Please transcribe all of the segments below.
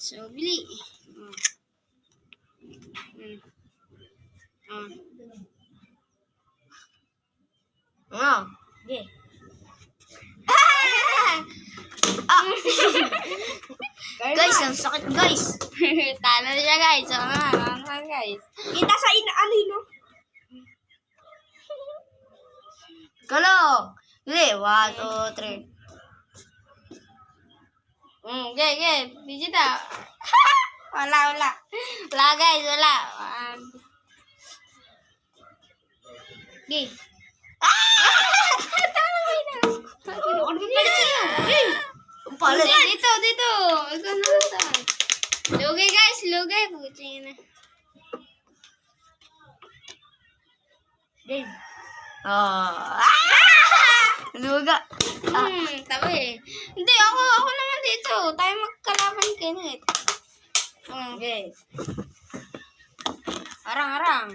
So, bili. Okay. Guys, ang sakit guys. Talo na siya guys. Guys. Kita sa ano no? Kalo. Dili, 1, 2, 3. Okay. Bijita. Wala. Wala guys, wala. Okay. Ano ba sa'yo? Pala. Dito. Ikaw na ito. Lugay guys, lugay. Putin na. Game. Luga. Tabi. Hindi, ako naman dito. Tayo magkalaban kinit. Okay. Arang.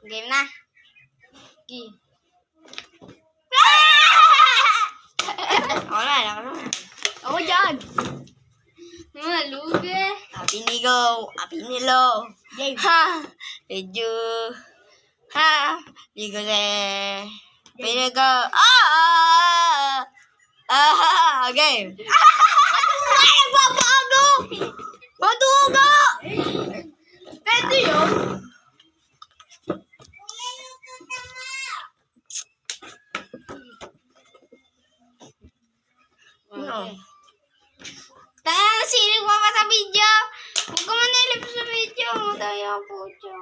Game na. Game. Wala. Ako dyan. Luga. Happy Nigo. Happy Nilo. Game. Ha. Medyo. Ha. Ligo se. Pinago. Game. Nagbabago. Matuga. Pwede yun. No. Tayo, sinig mo pa sa video. Huwag ka manilip sa video. Tayo po siya.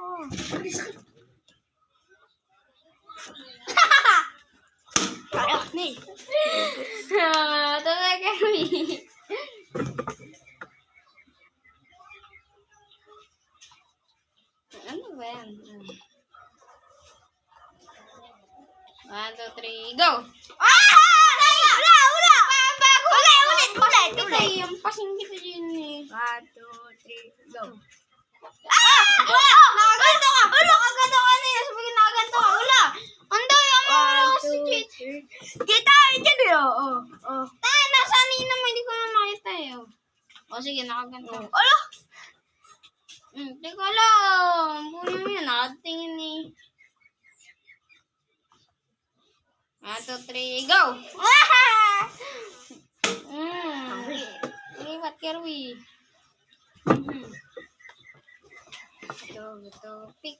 Kaya ni. Talaga kami. Ano ba yan? 1, 2, 3, go! Wala! Bago! Ulit! Ito yung pasing kita yun eh. 1, 2, 3, go. Nakaganto ka! Nakaganto ka na yun. Sabi ko nakaganto ka. Wala! Ando yung mga si Chit. Kita dyan eh. Tayo, nasaan yun naman? Hindi ko na makita eh. O sige, nakaganto. Ala! Hindi ko alam. Puno mo yun. Nakatingin eh. 1, 2, 3, go! Lipat Kerwi. Ito, pick.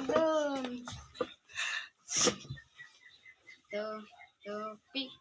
Doon. Ito, pick.